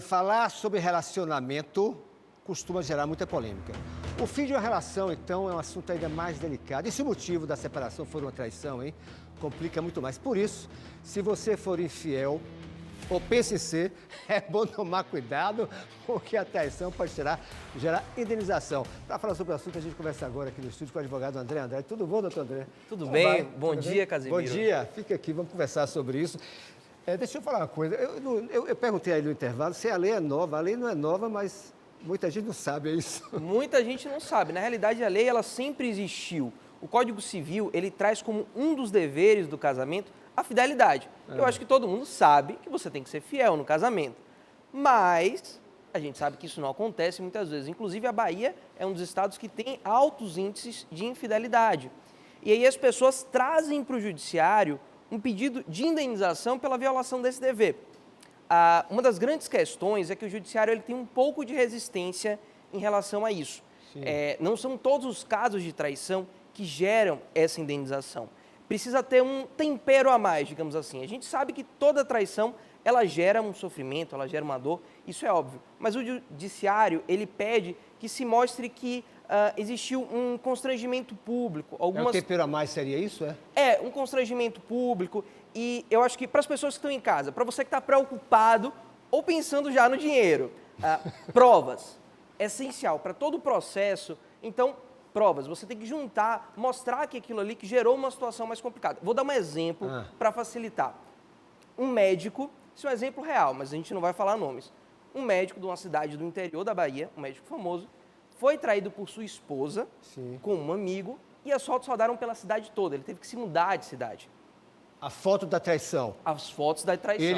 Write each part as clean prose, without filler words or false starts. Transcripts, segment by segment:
falar sobre relacionamento costuma gerar muita polêmica. O fim de uma relação, então, é um assunto ainda mais delicado. E se o motivo da separação for uma traição, hein, complica muito mais. Por isso, se você for infiel ou pensa em ser, é bom tomar cuidado, porque a traição pode gerar indenização. Para falar sobre o assunto, a gente conversa agora aqui no estúdio com o advogado André Andrade. Tudo bom, doutor André? Tudo bem? Bom dia, Casimiro. Bom dia. Fica aqui, vamos conversar sobre isso. Deixa eu falar uma coisa. Eu perguntei aí no intervalo se a lei é nova. A lei não é nova, mas muita gente não sabe, é isso? Muita gente não sabe. Na realidade, a lei ela sempre existiu. O Código Civil, ele traz como um dos deveres do casamento a fidelidade. Eu acho que todo mundo sabe que você tem que ser fiel no casamento. Mas a gente sabe que isso não acontece muitas vezes. Inclusive, a Bahia é um dos estados que tem altos índices de infidelidade. E aí as pessoas trazem para o judiciário um pedido de indenização pela violação desse dever. Uma das grandes questões é que o judiciário ele tem um pouco de resistência em relação a isso. Não são todos os casos de traição que geram essa indenização. Precisa ter um tempero a mais, digamos assim. A gente sabe que toda traição ela gera um sofrimento, ela gera uma dor, isso é óbvio. Mas o judiciário ele pede que se mostre que existiu um constrangimento público. Um tempero a mais seria isso, um constrangimento público. E eu acho que para as pessoas que estão em casa, para você que está preocupado ou pensando já no dinheiro, provas, é essencial para todo o processo. Então, provas, você tem que juntar, mostrar que aquilo ali que gerou uma situação mais complicada. Vou dar um exemplo para facilitar. Um médico, isso é um exemplo real, mas a gente não vai falar nomes. Um médico de uma cidade do interior da Bahia, um médico famoso, foi traído por sua esposa, com um amigo, e as fotos rodaram pela cidade toda. Ele teve que se mudar de cidade. A foto da traição. As fotos da traição.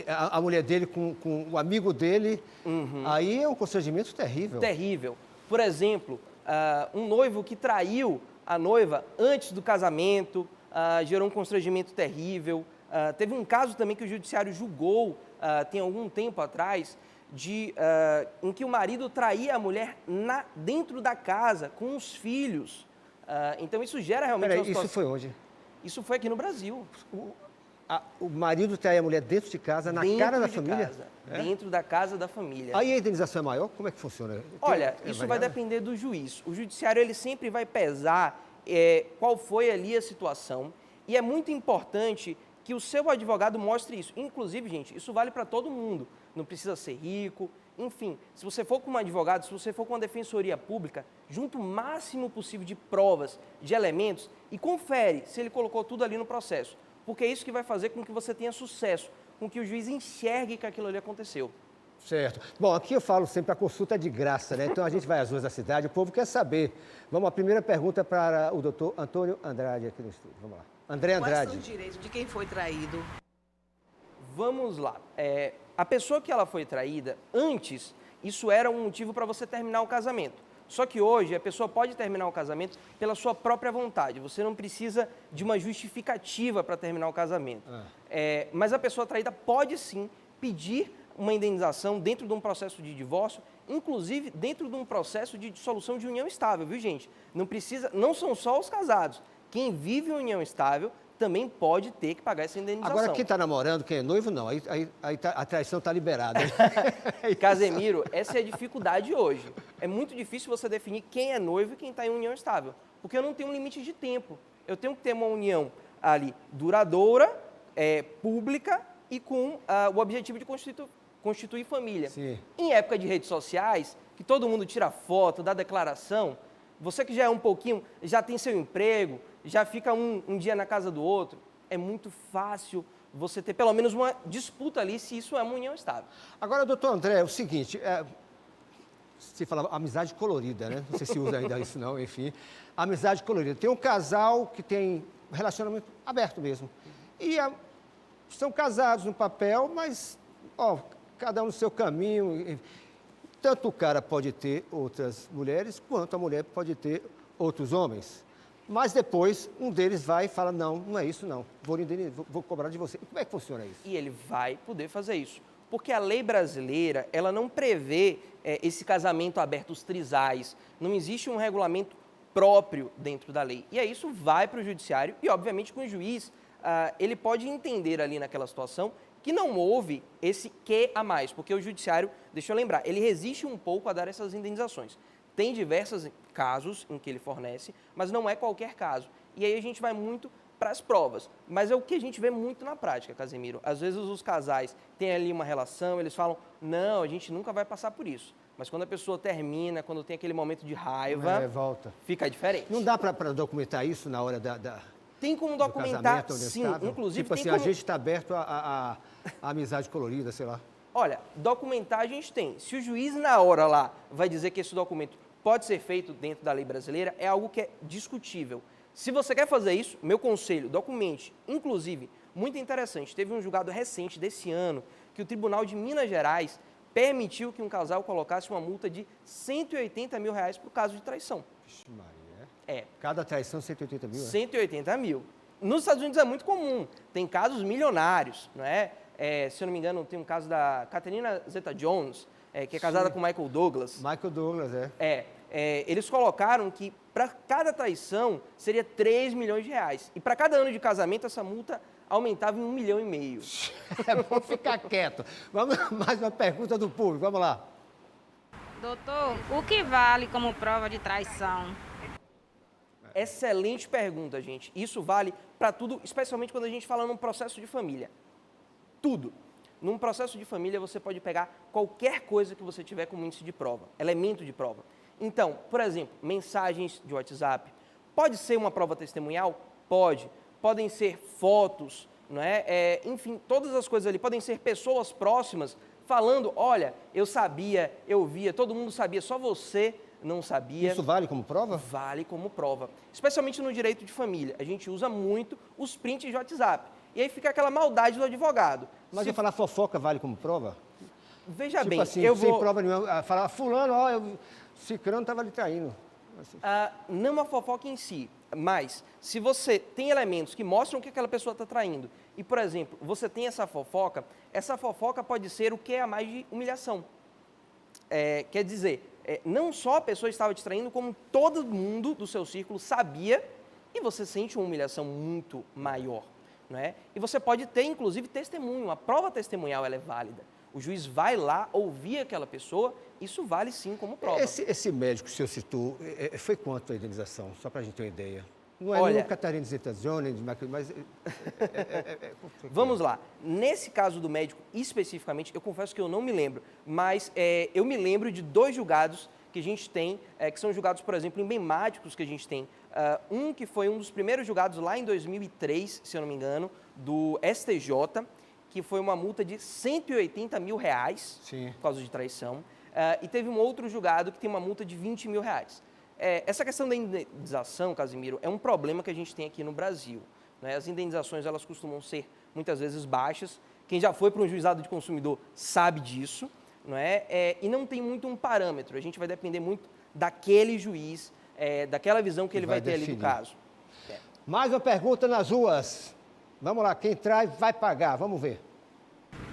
A mulher dele com o amigo dele, aí é um constrangimento terrível. Terrível. Por exemplo, um noivo que traiu a noiva antes do casamento, gerou um constrangimento terrível. Teve um caso também que o judiciário julgou, tem algum tempo atrás, em que o marido traía a mulher dentro da casa, com os filhos. Então isso gera realmente uma situação... Isso foi onde? Isso foi aqui no Brasil. O marido trai a mulher dentro de casa, na cara da família? Dentro da casa da família. Aí a indenização é maior? Como é que funciona? Olha, isso vai depender do juiz. O judiciário ele sempre vai pesar qual foi ali a situação. E é muito importante que o seu advogado mostre isso. Inclusive, gente, isso vale para todo mundo. Não precisa ser rico. Enfim, se você for com um advogado, se você for com uma defensoria pública, junta o máximo possível de provas, de elementos e confere se ele colocou tudo ali no processo. Porque é isso que vai fazer com que você tenha sucesso, com que o juiz enxergue que aquilo ali aconteceu. Certo. Bom, aqui eu falo sempre, a consulta é de graça, né? Então a gente vai às ruas da cidade, o povo quer saber. Vamos, a primeira pergunta para o doutor Antônio Andrade aqui no estúdio. Vamos lá. André Andrade. Quais são os direitos de quem foi traído? Vamos lá. A pessoa que ela foi traída, antes, isso era um motivo para você terminar o casamento. Só que hoje a pessoa pode terminar o casamento pela sua própria vontade. Você não precisa de uma justificativa para terminar o casamento. Mas a pessoa traída pode sim pedir uma indenização dentro de um processo de divórcio, inclusive dentro de um processo de dissolução de união estável, viu, gente? Não são só os casados. Quem vive em união estável também pode ter que pagar essa indenização. Agora, quem está namorando, quem é noivo, não. Aí a traição está liberada. Casemiro, essa é a dificuldade hoje. É muito difícil você definir quem é noivo e quem está em união estável. Porque eu não tenho um limite de tempo. Eu tenho que ter uma união ali duradoura, pública e com o objetivo de constituir família. Sim. Em época de redes sociais, que todo mundo tira foto, dá declaração, você que já é um pouquinho, já tem seu emprego, já fica um dia na casa do outro, é muito fácil você ter pelo menos uma disputa ali se isso é uma união estável. Agora, doutor André, é o seguinte, se fala amizade colorida, né? Não sei se usa ainda isso não, enfim. Amizade colorida. Tem um casal que tem relacionamento aberto mesmo. E são casados no papel, mas, cada um no seu caminho. Tanto o cara pode ter outras mulheres, quanto a mulher pode ter outros homens. Mas depois, um deles vai e fala, não é isso não, vou cobrar de você. Como é que funciona isso? E ele vai poder fazer isso. Porque a lei brasileira, ela não prevê esse casamento aberto, os trisais. Não existe um regulamento próprio dentro da lei. E aí isso vai para o judiciário e, obviamente, com o juiz, ele pode entender ali naquela situação que não houve esse que a mais, porque o judiciário, deixa eu lembrar, ele resiste um pouco a dar essas indenizações. Tem diversos casos em que ele fornece, mas não é qualquer caso. E aí a gente vai muito para as provas. Mas é o que a gente vê muito na prática, Casemiro. Às vezes os casais têm ali uma relação, eles falam, não, a gente nunca vai passar por isso. Mas quando a pessoa termina, quando tem aquele momento de raiva, volta. fica diferente. Não dá para documentar isso na hora Tem como do documentar, casamento sim. honestável? Inclusive, tipo tem assim, como... a gente está aberto à amizade colorida, sei lá. Olha, documentar a gente tem. Se o juiz na hora lá vai dizer que esse documento pode ser feito dentro da lei brasileira, é algo que é discutível. Se você quer fazer isso, meu conselho, documente. Inclusive, muito interessante, teve um julgado recente desse ano que o Tribunal de Minas Gerais permitiu que um casal colocasse uma multa de R$180 mil por caso de traição. Vixe Maria, É. Cada traição, 180 mil, 180 mil. Nos Estados Unidos é muito comum, tem casos milionários, não é? Se eu não me engano, tem um caso da Catherine Zeta-Jones, que é casada com Michael Douglas. Michael Douglas, Eles colocaram que para cada traição seria R$3 milhões. E para cada ano de casamento, essa multa aumentava em 1,5 milhão. É bom ficar quieto. Vamos, mais uma pergunta do público, vamos lá. Doutor, o que vale como prova de traição? Excelente pergunta, gente. Isso vale para tudo, especialmente quando a gente fala num processo de família. Tudo. Num processo de família, você pode pegar qualquer coisa que você tiver como índice de prova, elemento de prova. Então, por exemplo, mensagens de WhatsApp. Pode ser uma prova testemunhal? Pode. Podem ser fotos, não é? Enfim, todas as coisas ali. Podem ser pessoas próximas falando, olha, eu sabia, eu via, todo mundo sabia, só você não sabia. Isso vale como prova? Vale como prova. Especialmente no direito de família. A gente usa muito os prints de WhatsApp. E aí fica aquela maldade do advogado. Mas eu falar fofoca vale como prova? Veja Tipo bem, assim, eu sem vou... prova nenhuma, falar, fulano, Cicrano estava lhe traindo. Assim. Não a fofoca em si, mas se você tem elementos que mostram que aquela pessoa está traindo, e, por exemplo, você tem essa fofoca pode ser o que é a mais de humilhação. Quer dizer, não só a pessoa estava te traindo, como todo mundo do seu círculo sabia, e você sente uma humilhação muito maior. Não é? E você pode ter, inclusive, testemunho. A prova testemunhal ela é válida. O juiz vai lá ouvir aquela pessoa, isso vale sim como prova. Esse médico que o senhor citou, foi quanto a indenização? Só para a gente ter uma ideia. Não é Olha, nem o Catarina Zeta-Jones, mas... Vamos lá. Nesse caso do médico, especificamente, eu confesso que eu não me lembro, mas eu me lembro de 2 julgados que a gente tem, que são julgados, por exemplo, emblemáticos que a gente tem. Um que foi um dos primeiros julgados lá em 2003, se eu não me engano, do STJ, que foi uma multa de R$180 mil Sim. por causa de traição. E teve um outro julgado que tem uma multa de R$20 mil. Essa questão da indenização, Casimiro, é um problema que a gente tem aqui no Brasil. Né? As indenizações elas costumam ser muitas vezes baixas. Quem já foi para um juizado de consumidor sabe disso. Não é? E não tem muito um parâmetro. A gente vai depender muito daquele juiz, daquela visão que ele vai ter ali do caso. Mais uma pergunta nas ruas. Vamos lá, quem traz vai pagar, vamos ver.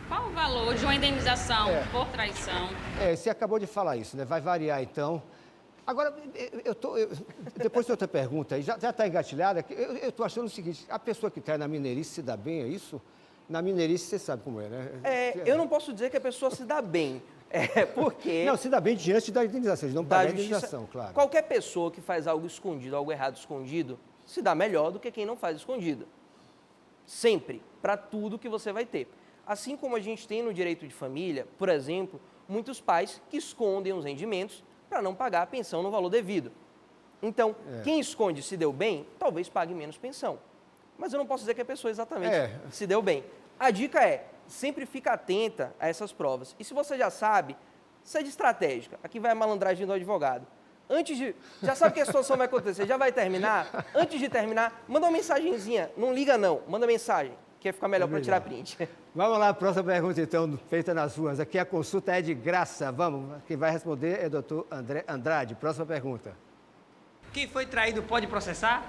Qual o valor de uma indenização por traição? Você acabou de falar isso, né? Vai variar então. Agora, depois de outra pergunta aí, já está engatilhada, eu estou achando o seguinte, a pessoa que traz na mineirice se dá bem, é isso? Na mineirice você sabe como é, né? Eu não posso dizer que a pessoa se dá bem, porque... Não, se dá bem diante da indenização, de não pagar a indenização, claro. Qualquer pessoa que faz algo escondido, algo errado escondido, se dá melhor do que quem não faz escondido. Sempre, para tudo que você vai ter. Assim como a gente tem no direito de família, por exemplo, muitos pais que escondem os rendimentos para não pagar a pensão no valor devido. Então, quem esconde se deu bem, talvez pague menos pensão. Mas eu não posso dizer que a pessoa exatamente se deu bem. A dica é, sempre fica atenta a essas provas. E se você já sabe, seja estratégica. Aqui vai a malandragem do advogado. Já sabe que a situação vai acontecer, já vai terminar? Antes de terminar, manda uma mensagenzinha. Não liga não, manda mensagem, que vai ficar melhor para tirar print. Vamos lá, próxima pergunta então, feita nas ruas. Aqui a consulta é de graça. Vamos, quem vai responder é o doutor André Andrade. Próxima pergunta. Quem foi traído pode processar?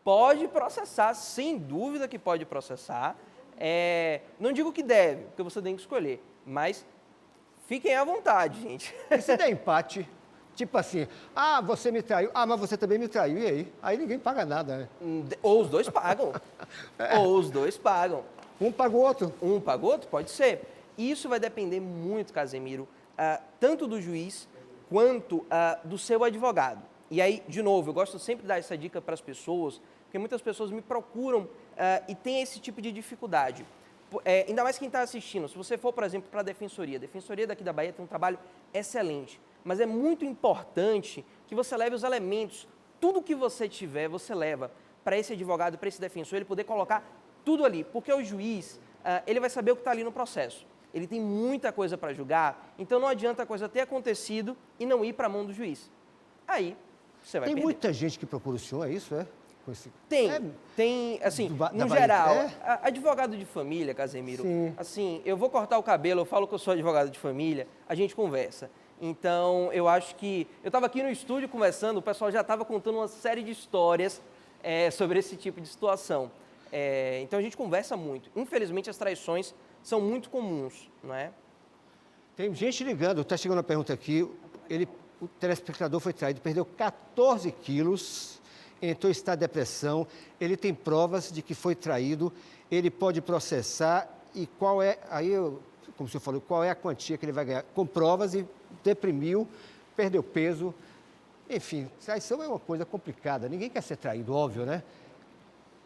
Pode processar, sem dúvida que pode processar. Não digo que deve, porque você tem que escolher, mas fiquem à vontade, gente. E se der empate, tipo assim, você me traiu, mas você também me traiu, e aí? Aí ninguém paga nada, né? Ou os dois pagam. Ou os dois pagam. Um paga o outro. Um paga o outro? Pode ser. Isso vai depender muito, Casemiro, tanto do juiz quanto do seu advogado. E aí, de novo, eu gosto sempre de dar essa dica para as pessoas, porque muitas pessoas me procuram e têm esse tipo de dificuldade. Ainda mais quem está assistindo. Se você for, por exemplo, para a Defensoria daqui da Bahia tem um trabalho excelente, mas é muito importante que você leve os elementos, tudo que você tiver, você leva para esse advogado, para esse defensor, ele poder colocar tudo ali, porque o juiz, ele vai saber o que está ali no processo. Ele tem muita coisa para julgar, então não adianta a coisa ter acontecido e não ir para a mão do juiz. Aí, você vai Tem perder. muita gente que procura o senhor, é isso, é? Tem, assim, da no Bahia, geral, é? advogado de família, Casemiro, Sim. assim, eu vou cortar o cabelo, eu falo que eu sou advogado de família, a gente conversa. Então, eu acho que... Eu estava aqui no estúdio conversando, o pessoal já estava contando uma série de histórias sobre esse tipo de situação. Então, a gente conversa muito. Infelizmente, as traições são muito comuns, não é? Tem gente ligando, está chegando uma pergunta aqui, o telespectador foi traído, perdeu 14 quilos, entrou em estado de depressão, ele tem provas de que foi traído, ele pode processar e qual é, como o senhor falou, qual é a quantia que ele vai ganhar? Com provas e deprimiu, perdeu peso, enfim, traição é uma coisa complicada, ninguém quer ser traído, óbvio, né?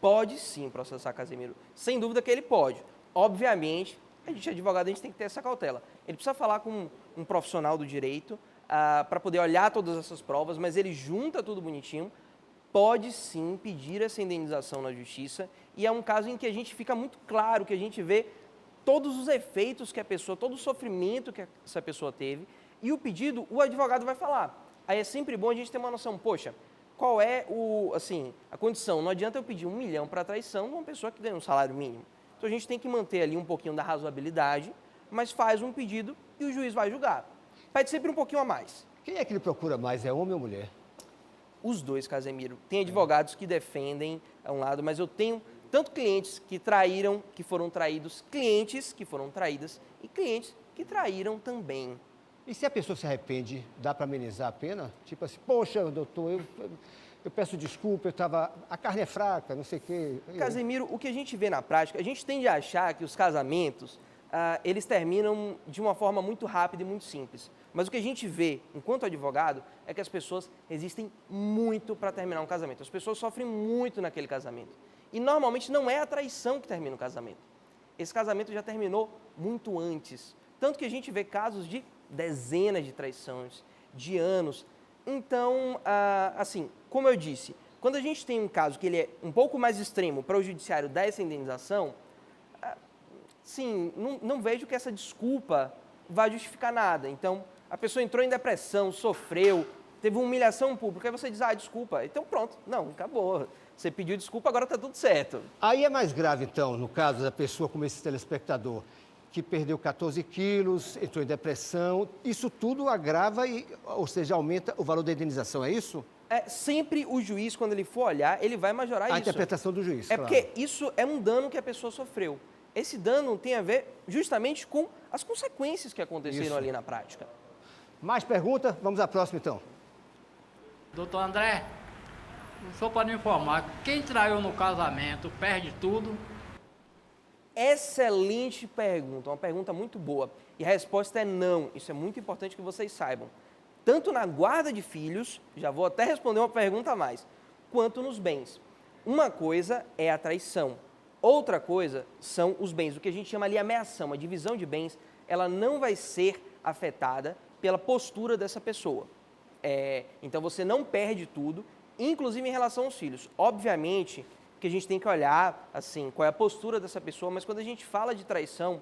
Pode sim processar, Casemiro. Sem dúvida que ele pode. Obviamente, a gente advogado, a gente tem que ter essa cautela. Ele precisa falar com um profissional do direito para poder olhar todas essas provas, mas ele junta tudo bonitinho, pode sim pedir essa indenização na justiça e é um caso em que a gente fica muito claro, que a gente vê todos os efeitos que a pessoa, todo o sofrimento que essa pessoa teve e o pedido, o advogado vai falar. Aí é sempre bom a gente ter uma noção, poxa, qual é a condição? Não adianta eu pedir 1 milhão para traição de uma pessoa que ganha um salário mínimo. Então a gente tem que manter ali um pouquinho da razoabilidade, mas faz um pedido e o juiz vai julgar. Pede sempre um pouquinho a mais. Quem é que ele procura mais, é homem ou mulher? Os dois, Casemiro. Tem advogados que defendem a um lado, mas eu tenho tanto clientes que traíram, que foram traídos, clientes que foram traídas e clientes que traíram também. E se a pessoa se arrepende, dá para amenizar a pena? Tipo assim, poxa, doutor, eu peço desculpa, a carne é fraca, não sei o quê. Casemiro, o que a gente vê na prática, a gente tende a achar que os casamentos, eles terminam de uma forma muito rápida e muito simples. Mas o que a gente vê, enquanto advogado, é que as pessoas resistem muito para terminar um casamento. As pessoas sofrem muito naquele casamento. E normalmente não é a traição que termina o casamento. Esse casamento já terminou muito antes. Tanto que a gente vê casos de dezenas de traições, de anos. Então, assim, como eu disse, quando a gente tem um caso que ele é um pouco mais extremo para o judiciário dar essa indenização, sim, não vejo que essa desculpa vai justificar nada. Então, a pessoa entrou em depressão, sofreu, teve uma humilhação pública, aí você diz, desculpa, então pronto, não, acabou. Você pediu desculpa, agora está tudo certo. Aí é mais grave, então, no caso da pessoa como esse telespectador, que perdeu 14 quilos, entrou em depressão, isso tudo agrava, ou seja, aumenta o valor da indenização, é isso? Sempre o juiz, quando ele for olhar, ele vai majorar isso. A interpretação do juiz, claro. Porque isso é um dano que a pessoa sofreu. Esse dano tem a ver justamente com as consequências que aconteceram ali na prática. Mais pergunta? Vamos à próxima, então. Doutor André, o senhor pode me informar, quem traiu no casamento perde tudo? Excelente pergunta, uma pergunta muito boa. E a resposta é não, isso é muito importante que vocês saibam. Tanto na guarda de filhos, já vou até responder uma pergunta a mais, quanto nos bens. Uma coisa é a traição, outra coisa são os bens. O que a gente chama ali de ameação, a divisão de bens, ela não vai ser afetada pela postura dessa pessoa. Então você não perde tudo, inclusive em relação aos filhos. Obviamente que a gente tem que olhar assim, qual é a postura dessa pessoa, mas quando a gente fala de traição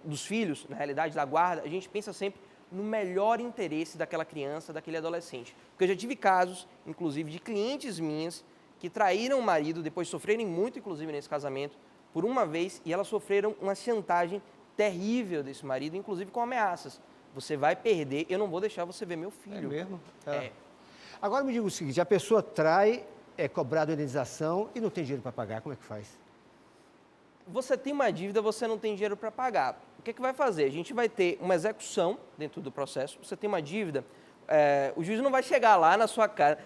dos filhos, na realidade da guarda, a gente pensa sempre no melhor interesse daquela criança, daquele adolescente. Porque eu já tive casos, inclusive, de clientes minhas que traíram o marido, depois sofrerem muito, inclusive, nesse casamento, por uma vez, e elas sofreram uma chantagem terrível desse marido, inclusive com ameaças. Você vai perder, eu não vou deixar você ver meu filho. É mesmo? Agora me diga o seguinte, a pessoa trai, é cobrada a indenização e não tem dinheiro para pagar, como é que faz? Você tem uma dívida, você não tem dinheiro para pagar. O que vai fazer? A gente vai ter uma execução dentro do processo. Você tem uma dívida, o juiz não vai chegar lá na sua casa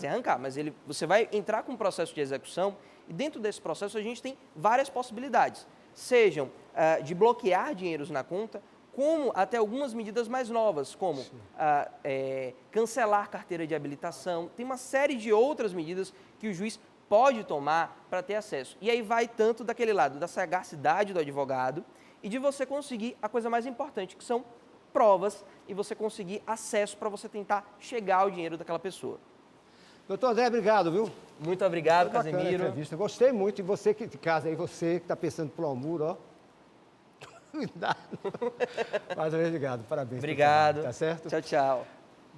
e arrancar, mas você vai entrar com um processo de execução E dentro desse processo a gente tem várias possibilidades, sejam de bloquear dinheiros na conta, como até algumas medidas mais novas, como cancelar carteira de habilitação. Tem uma série de outras medidas que o juiz pode tomar para ter acesso. E aí vai tanto daquele lado da sagacidade do advogado e de você conseguir a coisa mais importante, que são provas, e você conseguir acesso para você tentar chegar ao dinheiro daquela pessoa. Doutor André, obrigado, viu? Muito obrigado, Foi bacana a Casemiro. entrevista. Gostei muito. E você que de casa aí, você que está pensando pular o muro, ó. Cuidado. Mais uma vez, obrigado. Parabéns. pelo Obrigado. trabalho, Tá certo? Tchau, tchau.